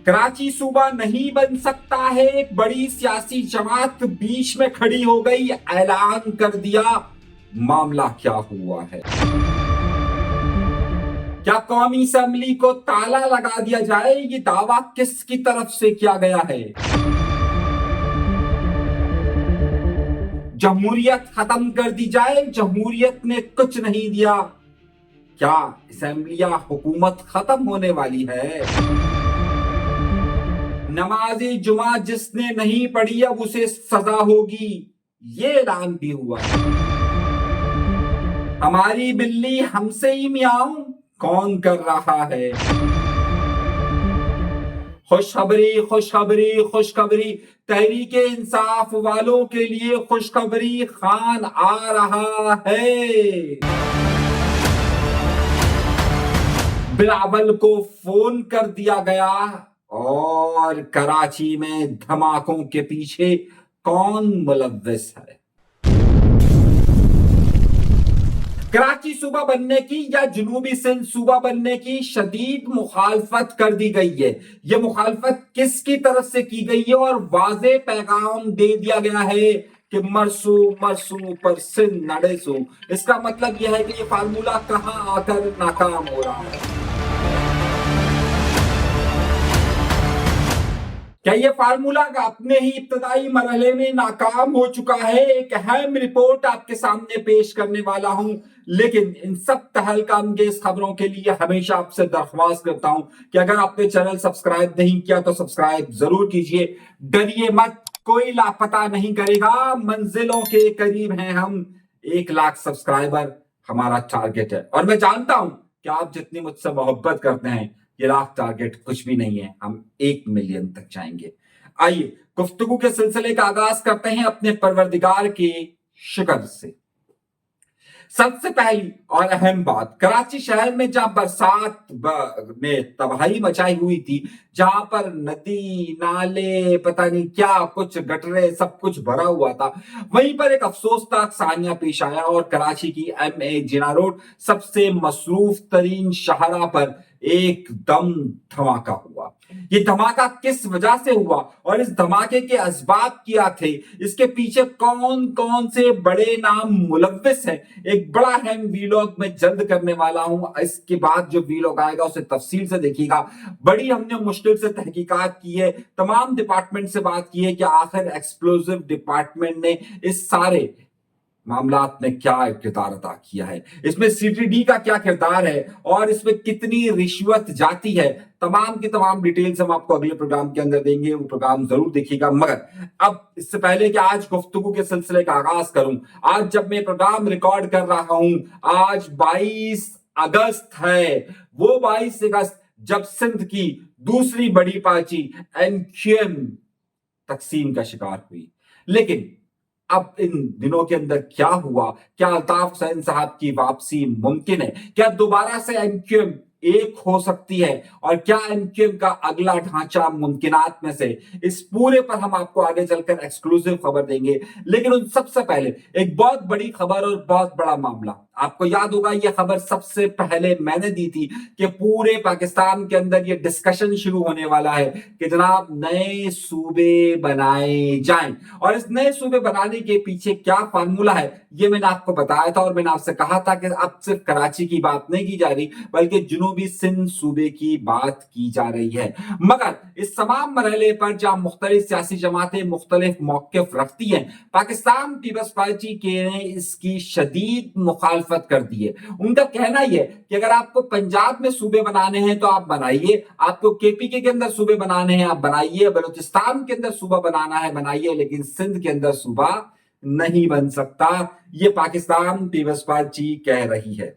कराची सूबा नहीं बन सकता है, एक बड़ी सियासी जमात बीच में खड़ी हो गई, ऐलान कर दिया। मामला क्या हुआ है? क्या कौमी असेंबली को ताला लगा दिया जाए? ये दावा किसकी तरफ से किया गया है? जमहूरियत खत्म कर दी जाए? जमहूरियत ने कुछ नहीं दिया। क्या असेंबली या हुकूमत खत्म होने वाली है? नमाज़े जुमा जिसने नहीं पढ़ी अब उसे सजा होगी, ये ऐलान भी हुआ। हमारी बिल्ली हमसे ही मियाऊं कौन कर रहा है? खुशखबरी खुशखबरी खुशखबरी, तहरीके इंसाफ वालों के लिए खुशखबरी, खान आ रहा है। बिलावल को फोन कर दिया गया और कराची में धमाकों के पीछे कौन मुलव्विस है? कराची सूबा बनने की या जनूबी सिंध सूबा बनने की शदीद मुखालफत कर दी गई है। यह मुखालफत किसकी तरफ से की गई है? और वाज़े पैगाम दे दिया गया है कि मरसू मरसू पर सिंध नड़ेसू। इसका मतलब यह है कि ये फार्मूला कहां आकर नाकाम हो रहा है। क्या ये फार्मूला अपने ही इब्तदाई मरहले में नाकाम हो चुका है? एक अहम रिपोर्ट आपके सामने पेश करने वाला हूं, लेकिन इन सब तहलका अंगेज खबरों के लिए हमेशा आपसे दरख्वास्त करता हूं कि अगर आपने चैनल सब्सक्राइब नहीं किया तो सब्सक्राइब जरूर कीजिए। डरिए मत, कोई लापता नहीं करेगा, मंजिलों के करीब हैं हम। 1 लाख सब्सक्राइबर हमारा टारगेट है और मैं जानता हूं कि आप जितनी मुझसे मोहब्बत करते हैं, ये लाख टारगेट कुछ भी नहीं है, हम 1 मिलियन तक जाएंगे। आइए गुफ्तगू के सिलसिले का आगाज करते हैं अपने परवरदिगार के शुक्र से। सबसे पहली और अहम बात, कराची शहर में जहां बरसात ने तबाही मचाई हुई थी, जहां पर नदी नाले पता नहीं क्या कुछ गटरे सब कुछ भरा हुआ था, वहीं पर एक अफसोसनाक सानिया पेश आया और कराची की MA जिना रोड सबसे मसरूफ तरीन शाहरा पर एकदम धमाका हुआ। ये धमाका किस वजह से हुआ और इस धमाके के असबाब क्या थे, इसके पीछे कौन कौन से बड़े नाम मुलव्विस हैं, एक बड़ा अहम वीलॉग मैं जल्द करने वाला हूं। इसके बाद जो वीलॉग आएगा उसे तफसील से देखिएगा। बड़ी हमने मुश्किल से तहकीकात की है, तमाम डिपार्टमेंट से बात की है कि आखिर एक्सप्लोजिव डिपार्टमेंट ने इस सारे मामलात में क्या किरदार अदा किया है, इसमें CTD का क्या किरदार है और इसमें कितनी रिश्वत जाती है। तमाम की तमाम डिटेल्स हम आपको अगले प्रोग्राम के अंदर देंगे, वो प्रोग्राम जरूर देखिएगा। मगर अब इससे पहले कि आज गुफ्तगू के सिलसिले का आगाज करूं, आज जब मैं प्रोग्राम रिकॉर्ड कर रहा हूं, आज 22 अगस्त है, वो 22 अगस्त जब सिंध की दूसरी बड़ी पार्टी MQM तकसीम का शिकार हुई। लेकिन अब इन दिनों के अंदर क्या हुआ? क्या अल्ताफ हुसैन साहब की वापसी मुमकिन है? क्या दोबारा से MQM एक हो सकती है? और क्या MQM का अगला ढांचा मुमकिनात में से? इस पूरे पर हम आपको आगे चलकर एक्सक्लूसिव खबर देंगे। लेकिन उन सबसे पहले एक बहुत बड़ी खबर और बहुत बड़ा मामला, आपको याद होगा ये खबर सबसे पहले मैंने दी थी कि पूरे पाकिस्तान के अंदर ये डिस्कशन शुरू होने वाला है कि जनाब नए सूबे बनाए जाएं। और इस नए सूबे बनाने के पीछे क्या फार्मूला है ये मैंने आपको बताया था और मैंने आपसे कहा था कि अब सिर्फ कराची की बात नहीं की जा रही बल्कि जनूबी सिंध सूबे की बात की जा रही है। मगर इस तमाम मरहले पर जहां मुख्तलिफ सियासी जमातें मुख्तलिफ मौक़िफ़ रखती हैं, पाकिस्तान पीपल्स पार्टी के ने इसकी शदीद मुखालफत कर दी है। उनका कहना यह है कि अगर आपको पंजाब में सूबे बनाने हैं तो आप बनाइए, आपको KPK के अंदर सूबे बनाने हैं आप बनाइए, बलूचिस्तान के अंदर सूबा बनाना है बनाइए, लेकिन सिंध के अंदर सूबा नहीं बन सकता। ये पाकिस्तान पीपल्स पार्टी कह रही है।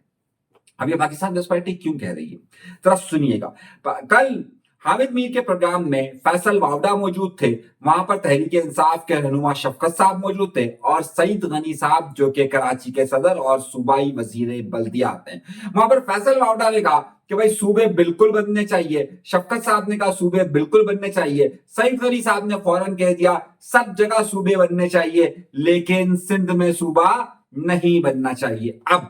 अब ये पाकिस्तान पीपल्स पार्टी क्यों कह रही है, जरा सुनिएगा। कल हामिद मीर के प्रोग्राम में फैसल वावडा मौजूद थे, वहां पर तहरीक इंसाफ के रहनुमा शफकत साहब मौजूद थे और सईद गनी साहब जो कि कराची के सदर और सूबाई वजीर बल्दियात हैं। वहां पर फैसल वावडा ने कहा कि भाई सूबे बिल्कुल बनने चाहिए, शफकत साहब ने कहा सूबे बिल्कुल बनने चाहिए, सईद गनी साहब ने फौरन कह दिया सब जगह सूबे बनने चाहिए लेकिन सिंध में सूबा नहीं बनना चाहिए। अब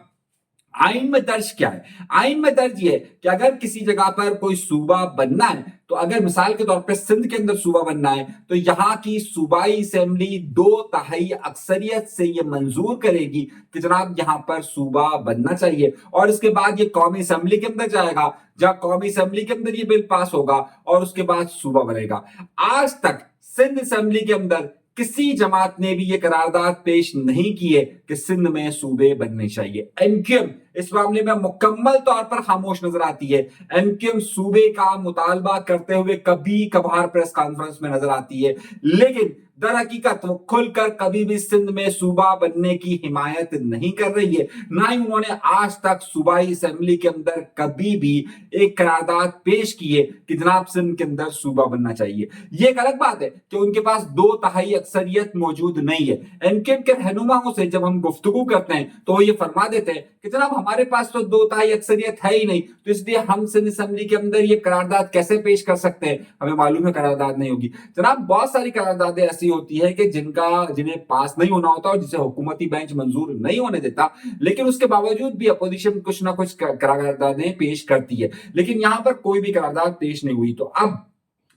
आइन में दर्ज क्या है? आइन में दर्ज ये है कि अगर किसी जगह पर कोई सूबा बनना है, तो अगर मिसाल के तौर पर सिंध के अंदर सूबा बनना है, तो यहाँ की सूबाई असेंबली 2/3 अक्सरियत से ये मंजूर करेगी कि जनाब यहाँ पर सूबा बनना चाहिए, और इसके बाद ये कौमी असेंबली के अंदर जाएगा, जहां कौमी असेंबली के अंदर ये बिल पास होगा और उसके बाद सूबा बनेगा। आज तक सिंध असेंबली के अंदर किसी जमात ने भी ये करारदाद पेश नहीं की है कि सिंध में सूबे बनने चाहिए। एमक्यूएम इस मामले में मुकम्मल तौर पर खामोश नजर आती है। एमक्यूएम सूबे का मुतालबा करते हुए कभी कभार प्रेस कॉन्फ्रेंस में नजर आती है, लेकिन दर हकीकत वो खुलकर कभी भी सिंध में सूबा बनने की हिमायत नहीं कर रही है। ना ही उन्होंने आज तक सूबाई असेंबली के अंदर कभी भी एक करारदाद पेश की है कि जनाब सिंध के अंदर सूबा बनना चाहिए। ये एक अलग बात है कि उनके पास 2/3 अक्सरियत मौजूद नहीं है। एमक्यूएम के रहनुमाओं से जब हम गुफ्तगू करते हैं तो ये फरमा देते हैं कि जनाब हमारे पास तो 2/3 अक्सरियत है ही नहीं, तो इसलिए हम सिंध असेंबली के अंदर ये करारदाद कैसे पेश कर सकते हैं, हमें मालूम है करारदाद नहीं होगी। जनाब बहुत सारी करारदादें ऐसी होती है कि जिन्हें पास नहीं होना होता और जिसे हुकूमती बेंच मंजूर नहीं होने देता, लेकिन उसके बावजूद भी अपोजिशन कुछ ना कुछ करारदादें पेश करती है, लेकिन यहां पर कोई भी करारदाद पेश नहीं हुई। तो अब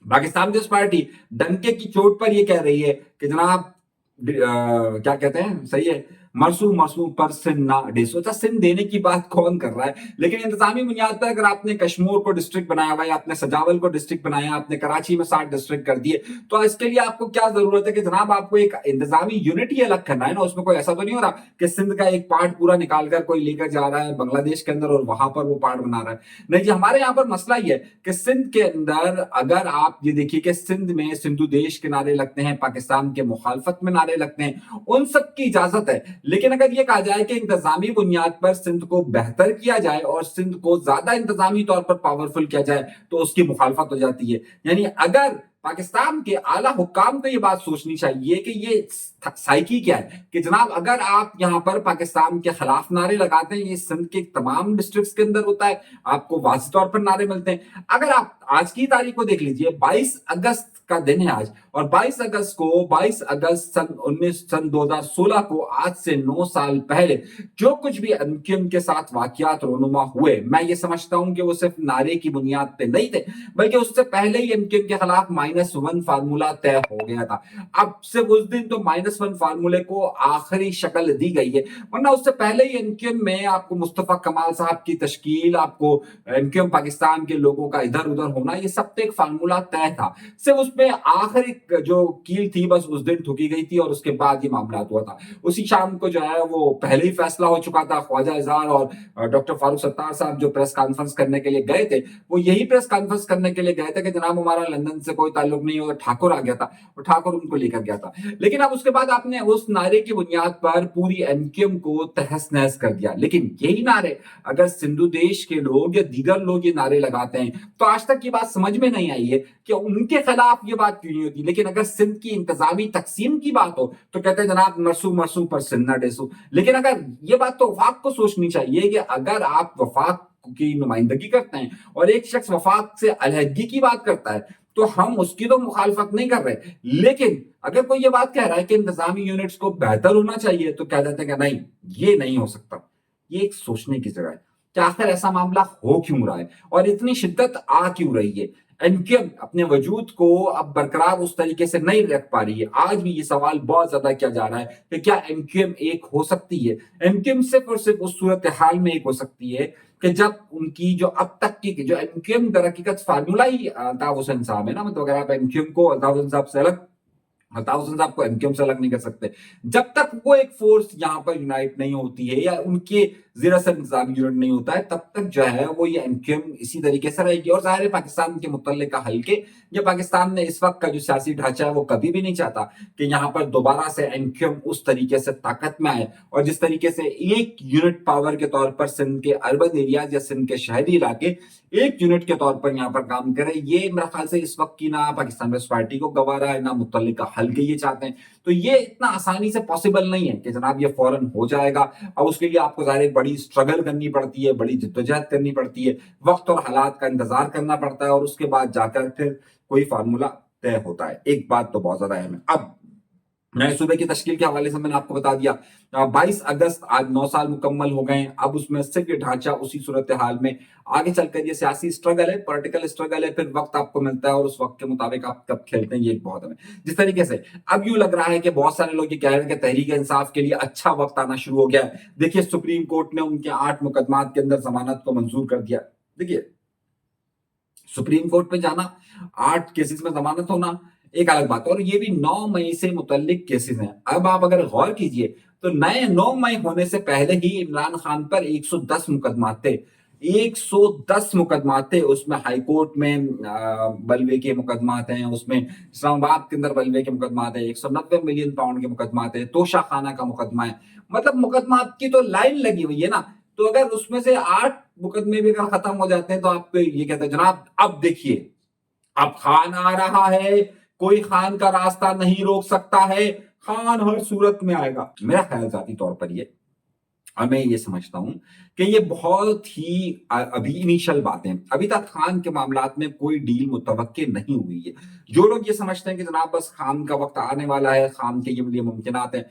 पाकिस्तान कम्युनिस्ट पार्टी डंके की चोट पर यह कह रही है कि जनाब क्या कहते हैं, सही है, मरसू मरसू पर सिंध ना डेसो। अच्छा, सिंध देने की बात कौन कर रहा है, लेकिन इंतजामी बुनियाद पर अगर आपने कश्मीर को डिस्ट्रिक्ट बनाया हुआ है, आपने सजावल को डिस्ट्रिक्ट बनाया, आपने कराची में 60 डिस्ट्रिक्ट कर दिए, तो इसके लिए आपको क्या जरूरत है कि जनाब आपको एक इंतजामी यूनिट ही अलग करना है ना। उसमें कोई ऐसा तो नहीं हो रहा कि सिंध का एक पार्ट पूरा निकाल कर कोई लेकर जा रहा है बांग्लादेश के अंदर और वहां पर वो पार्ट बना रहा है। नहीं जी, हमारे यहाँ पर मसला ये है कि सिंध के अंदर अगर आप ये देखिए कि सिंध में सिंधु देश के नारे लगते हैं, पाकिस्तान के मुखालफत में नारे लगते हैं, उन सब की इजाजत है, लेकिन अगर ये कहा जाए कि इंतजामी बुनियाद पर सिंध को बेहतर किया जाए और सिंध को ज्यादा इंतजामी तौर पर पावरफुल किया जाए, तो उसकी मुखालफत हो जाती है। यानी अगर पाकिस्तान के आला हुक्काम को ये बात सोचनी चाहिए कि ये साइकी क्या है कि जनाब अगर आप यहां पर पाकिस्तान के खिलाफ नारे लगाते हैं, ये सिंध के तमाम डिस्ट्रिक्ट्स के अंदर होता है, आपको वाज़ेह तौर पर नारे मिलते हैं। अगर आप आज की तारीख को देख लीजिए, 22 अगस्त का दिन है आज, और 22 अगस्त सन 2016 को, आज से 9 साल पहले जो कुछ भी एमक्यूएम के साथ वाकयात रोनुमा हुए, मैं ये समझता हूं कि वो सिर्फ नारे की बुनियाद पे नहीं थे, बल्कि उससे पहले ही एमक्यूएम के खिलाफ -1 फार्मूला तय हो गया था। अब सिर्फ उस दिन तो -1 फार्मूले को आखिरी शक्ल दी गई है, वरना उससे पहले ही एमक्यूएम में आपको मुस्तफा कमाल साहब की तश्कील, आपको एमक्यूएम पाकिस्तान के लोगों का इधर उधर होना, ये सब पे एक फार्मूला तय था। सिर्फ उसमें आखिरी जो कील थी बस उस दिन ठुकी गई थी और उसके बाद ये मामला हुआ था। उसी शाम को जो है वो पहले ही फैसला हो चुका था। ख्वाजा इजहार और डॉक्टर फारूक सत्तार साहब जो प्रेस कॉन्फ्रेंस करने के लिए गए थे, वो यही प्रेस कॉन्फ्रेंस करने के लिए गए थे कि जनाब हमारा लंदन से कोई ताल्लुक नहीं, और ठाकुर आ गया था और ठाकुर उनको लेकर गया था। लेकिन अब उसके बाद आपने उस नारे की बुनियाद पर पूरी एमक्यूएम को तहस नहस कर दिया। लेकिन यही नारे अगर सिंधु देश के लोग या दीगर लोग ये नारे लगाते हैं, तो आज तक ये बात समझ में नहीं आई है कि उनके खिलाफ ये बात क्यों नहीं होती। लेकिन अगर सिंध की इंतजामी तकसीम की बात हो तो कहते हैं जनाब मरसू मरसू पर सिंध ना डेसू। लेकिन अगर ये बात तो वफाक को सोचनी चाहिए कि अगर आप वफाक की नुमाइंदगी करते हैं और एक शख्स वफाक से अलहदगी की बात करता है, तो हम उसकी तो मुखालफत नहीं कर रहे, लेकिन अगर कोई ये बात कह रहा है कि इंतजामी यूनिट्स को बेहतर होना चाहिए, तो कह देते हैं कि नहीं, ये नहीं हो सकता। ये एक सोचने की जगह है कि आखिर ऐसा मामला हो क्यों रहा है और इतनी शिद्दत आ क्यों रही है। एमक्यूएम अपने वजूद को अब बरकरार उस तरीके से नहीं रख पा रही है। आज भी ये सवाल बहुत ज्यादा किया जा रहा है कि क्या एमक्यूएम एक हो सकती है। एमक्यूएम सिर्फ और सिर्फ उस सूरत हाल में एक हो सकती है कि जब उनकी जो अब तक की जो एमक्यूएम दर हकीकत फार्मूला ही अल्ताफ हुसैन साहब है ना, मतलब अगर आप एमक्यूएम को अल्ताफ हुसैन साहब से अलग, अल्ताफ हुसैन साहब को एमक्यूएम से अलग नहीं कर सकते, जब तक वो एक फोर्स यहां पर यूनाइट नहीं होती है या उनके जीरा से इंतजामी यूनिट नहीं होता है, तब तक जो है वो ये एमक्यूएम इसी तरीके से रहेगी। और जाहिर है पाकिस्तान के मुतल्लिका हल्के या पाकिस्तान ने इस वक्त का जो सियासी ढांचा है वो कभी भी नहीं चाहता कि यहाँ पर दोबारा से एमक्यूएम उस तरीके से ताकत में आए और जिस तरीके से एक यूनिट पावर के तौर पर सिंध के अर्बन एरियाज या सिंध के शहरी इलाके एक यूनिट के तौर पर यहाँ पर काम करे। ये मेरा ख्याल से इस वक्त की ना पाकिस्तान कम्युनिस्ट पार्टी को गवारा है, ना मुतल्लिका हल्के ये चाहते हैं। तो ये इतना आसानी से पॉसिबल नहीं है कि जनाब ये फौरन हो जाएगा। अब उसके लिए आपको जाहिर बड़ी स्ट्रगल करनी पड़ती है, बड़ी जिद्दोजहद करनी पड़ती है, वक्त और हालात का इंतजार करना पड़ता है और उसके बाद जाकर फिर कोई फार्मूला तय होता है। एक बात तो बहुत ज्यादा अहम है। अब نئے صوبے کی تشکیل کے حوالے سے میں نے آپ کو بتا دیا 22 اگست آج 9 سال مکمل ہو گئے ہیں. اب اس میں صرف یہ ڈھانچہ اسی صورتحال میں آگے چل کر یہ سیاسی اسٹرگل ہے, پولیٹیکل اسٹرگل ہے, پھر وقت آپ کو ملتا ہے اور اس وقت کے مطابق آپ کب کھیلتے ہیں یہ ایک بہت ہے. جس طریقے سے اب یوں لگ رہا ہے کہ بہت سارے لوگ یہ کہہ رہے ہیں کہ تحریک انصاف کے لیے اچھا وقت آنا شروع ہو گیا ہے. دیکھیے سپریم کورٹ نے ان کے 8 مقدمات کے اندر ضمانت کو منظور کر دیا. دیکھیے سپریم کورٹ میں جانا, 8 کیسز میں ضمانت ہونا ایک الگ بات ہے, اور یہ بھی 9 مئی سے متعلق کیسز ہیں. اب آپ اگر غور کیجئے تو نئے 9 مئی ہونے سے پہلے ہی عمران خان پر 110 مقدمات تھے. 110 مقدمات تھے. اس میں ہائی کورٹ میں بلوے کے مقدمات ہیں, اس میں اسلام آباد کے اندر بلوے کے مقدمات ہیں, 190 ملین پاؤنڈ کے مقدمات ہیں, توشہ خانہ کا مقدمہ ہے. مطلب مقدمات کی تو لائن لگی ہوئی ہے نا. تو اگر اس میں سے 8 مقدمے بھی اگر ختم ہو جاتے ہیں تو آپ کو یہ کہتے ہیں جناب اب دیکھیے اب خان آ رہا ہے, کوئی خان کا راستہ نہیں روک سکتا ہے, خان ہر صورت میں آئے گا. میرا خیال ذاتی طور پر یہ, اور میں یہ سمجھتا ہوں کہ یہ بہت ہی ابھی انیشل باتیں, ابھی تک خان کے معاملات میں کوئی ڈیل متوقع نہیں ہوئی ہے. جو لوگ یہ سمجھتے ہیں کہ جناب بس خان کا وقت آنے والا ہے, خان کے یہ ممکنات ہیں,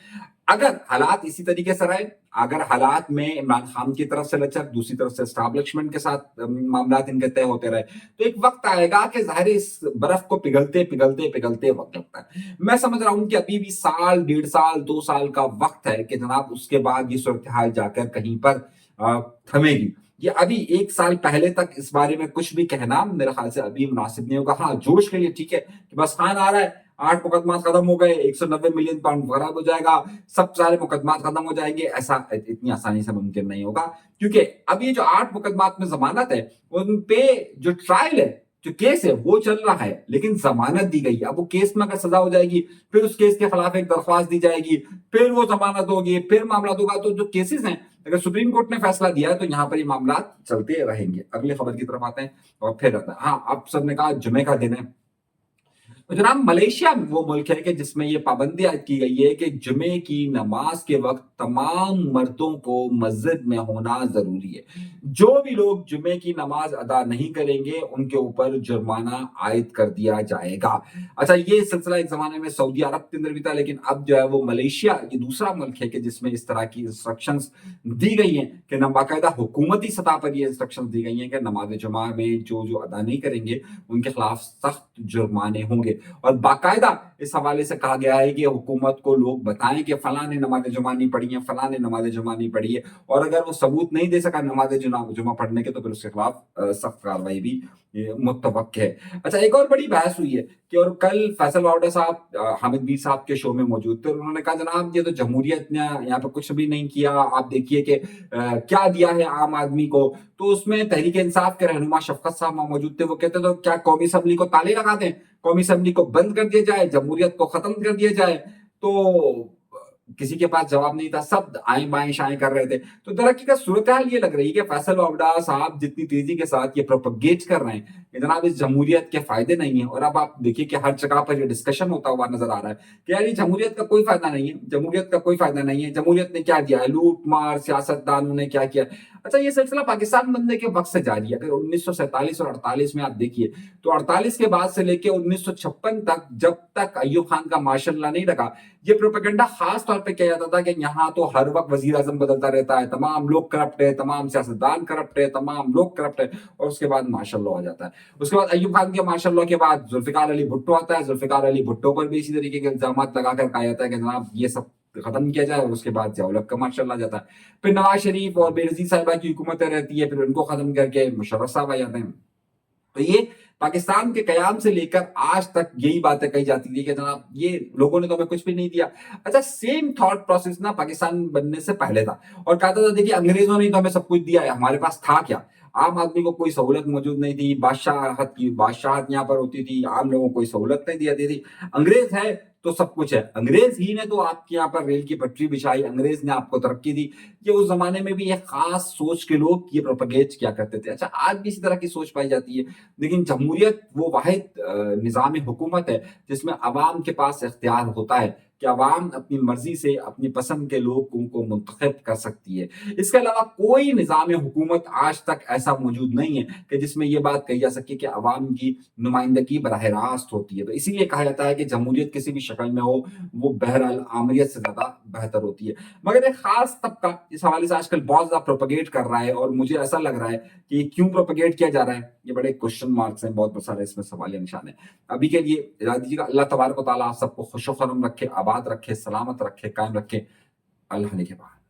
اگر حالات اسی طریقے سے رہے, اگر حالات میں عمران خان کی طرف سے لچک, دوسری طرف سے اسٹیبلشمنٹ کے ساتھ معاملات ان کے طے ہوتے رہے, تو ایک وقت آئے گا کہ ظاہر اس برف کو پگھلتے پگھلتے پگھلتے وقت لگتا ہے. میں سمجھ رہا ہوں کہ ابھی بھی سال, 1.5 سال, 2 سال کا وقت ہے کہ جناب اس کے بعد یہ صورتحال جا کر کہیں پر تھمے گی. یہ ابھی 1 سال پہلے تک اس بارے میں کچھ بھی کہنا میرے خیال سے ابھی مناسب نہیں ہوگا. ہاں جوش کے لیے ٹھیک ہے کہ بس خان آ رہا ہے, 8 مقدمات ختم ہو گئے, 190 ملین پاؤنڈ خراب ہو جائے گا, سب سارے مقدمات ختم ہو جائیں گے, ایسا اتنی آسانی سے ممکن نہیں ہوگا. کیونکہ اب یہ جو 8 مقدمات میں ضمانت ہے ان پہ جو ٹرائل ہے, جو کیس ہے وہ چل رہا ہے, لیکن ضمانت دی گئی. اب وہ کیس میں اگر سزا ہو جائے گی, پھر اس کیس کے خلاف ایک درخواست دی جائے گی, پھر وہ ضمانت ہوگی, پھر معاملات ہوگا. تو جو کیسز ہیں اگر سپریم کورٹ نے فیصلہ دیا ہے تو یہاں پر یہ معاملات چلتے رہیں گے. اگلی خبر کی طرف آتے ہیں اور پھر ہاں اب سب نے کہا جمعے کا دن ہے. تو جناب ملیشیا وہ ملک ہے کہ جس میں یہ پابندی عائد کی گئی ہے کہ جمعے کی نماز کے وقت تمام مردوں کو مسجد میں ہونا ضروری ہے. جو بھی لوگ جمعے کی نماز ادا نہیں کریں گے ان کے اوپر جرمانہ عائد کر دیا جائے گا. اچھا یہ سلسلہ ایک زمانے میں سعودی عرب کے اندر بھی تھا, لیکن اب جو ہے وہ ملیشیا یہ دوسرا ملک ہے کہ جس میں اس طرح کی انسٹرکشنز دی گئی ہیں کہ باقاعدہ حکومتی سطح پر یہ انسٹرکشنز دی گئی ہیں کہ نماز جمعہ میں جو ادا نہیں کریں گے ان کے خلاف سخت جرمانے ہوں گے. اور باقاعدہ اس حوالے سے کہا گیا ہے کہ حکومت کو لوگ بتائیں کہ فلاں نے نماز جمعہ نہیں پڑھی ہے, فلاں نے نماز جمعہ نہیں پڑھی ہے, اور اگر وہ ثبوت نہیں دے سکا نماز جمعہ پڑھنے کے تو پھر اس کے خلاف سخت کارروائی بھی متوقع ہے. اچھا ایک اور بڑی بحث ہوئی ہے کہ اور کل فیصل واوڈا صاحب حامد میر صاحب کے شو میں موجود تھے, انہوں نے کہا جناب یہ تو جمہوریت نے یہاں پہ کچھ بھی نہیں کیا, آپ دیکھیے کہ کیا دیا ہے عام آدمی کو. تو اس میں تحریک انصاف کے رہنما شفقت صاحب موجود تھے, وہ کہتے تو کیا قومی اسمبلی کو تالے لگا دیں, قومی اسمبلی کو بند کر دیا جائے, جمہوریت کو ختم کر دیا جائے. تو کسی کے پاس جواب نہیں تھا, سب آئیں بائیں شائیں کر رہے تھے. تو ترقی کا صورتحال یہ لگ رہی ہے کہ فیصل واوڈا صاحب جتنی تیزی کے ساتھ یہ پروپیگیٹ کر رہے ہیں کہ جناب اس جمہوریت کے فائدے نہیں ہیں, اور اب آپ دیکھیے کہ ہر جگہ پر یہ ڈسکشن ہوتا ہوا نظر آ رہا ہے کہ یار یہ جمہوریت کا کوئی فائدہ نہیں ہے, جمہوریت کا کوئی فائدہ نہیں ہے, جمہوریت نے کیا دیا ہے, لوٹ مار, سیاست دانوں نے کیا کیا. اچھا یہ سلسلہ پاکستان بننے کے وقت سے جاری ہے. اگر 1947 اور 48 میں آپ دیکھیے تو 48 کے بعد سے لے کے 1956 تک جب تک ایوب خان کا ماشاء اللہ نہیں لگا, یہ پروپیگنڈا خاص طور پہ کیا جاتا تھا کہ یہاں تو ہر وقت وزیر اعظم بدلتا رہتا ہے, تمام لوگ کرپٹ ہے, تمام سیاستدان کرپٹ ہے, تمام لوگ کرپٹ ہے, اور اس کے بعد ماشاء اللہ ہو جاتا ہے. اس کے بعد ایوب خان کے ماشاء اللہ کے بعد ذوالفقار علی بھٹو آتا ہے, ذوالفقار علی بھٹو پر بھی اسی طریقے کے الزامات لگا کر کہا جاتا ہے کہ جناب یہ سب ختم کیا جائے, اور اس کے بعد ضیاء الحق کا ماشاء اللہ جاتا ہے. پھر نواز شریف اور بے نظیر صاحبہ کی حکومتیں رہتی ہے, پھر ان کو ختم کر کے مشرف صاحب آ جاتے ہیں. تو یہ پاکستان کے قیام سے لے کر آج تک یہی باتیں کہی جاتی تھی کہ جناب یہ لوگوں نے تو ہمیں کچھ بھی نہیں دیا. اچھا سیم تھاٹ پروسیس نا پاکستان بننے سے پہلے تھا, اور کہتا تھا دیکھیے انگریزوں نے تو ہمیں سب کچھ دیا ہے, ہمارے پاس تھا کیا, عام آدمی کو کوئی سہولت موجود نہیں تھی, بادشاہت یہاں پر ہوتی تھی, عام لوگوں کو کوئی سہولت نہیں دی تھی. انگریز ہے تو سب کچھ ہے, انگریز ہی نے تو آپ کے یہاں پر ریل کی پٹری بچھائی, انگریز نے آپ کو ترقی دی. یہ اس زمانے میں بھی ایک خاص سوچ کے لوگ یہ پروپیگیٹ کیا کرتے تھے. اچھا آج بھی اسی طرح کی سوچ پائی جاتی ہے, لیکن جمہوریت وہ واحد نظام حکومت ہے جس میں عوام کے پاس اختیار ہوتا ہے کہ عوام اپنی مرضی سے اپنی پسند کے لوگوں کو منتخب کر سکتی ہے۔ اس کے علاوہ کوئی نظام حکومت آج تک ایسا موجود نہیں ہے کہ جس میں یہ بات کہی جا سکے کہ عوام کی نمائندگی براہ راست ہوتی ہے۔ تو اسی لیے کہا جاتا ہے کہ جمہوریت کسی بھی شکل میں ہو وہ بہرحال آمریت سے زیادہ بہتر ہوتی ہے۔ مگر ایک خاص طبقہ اس حوالے سے آج کل بہت زیادہ پروپیگیٹ کر رہا ہے، اور مجھے ایسا لگ رہا ہے کہ یہ کیوں پروپیگیٹ کیا جا رہا ہے، یہ بڑے کوشچن مارکس ہیں، بہت سارے اس میں سوالیہ نشان ہیں۔ ابھی کے لیے اجازت دیجیے گا۔ اللہ تبارک و تعالیٰ آپ سب کو خوش و خرم رکھے، آباد رکھے، سلامت رکھے، قائم رکھے۔ اللہ نے کے بعد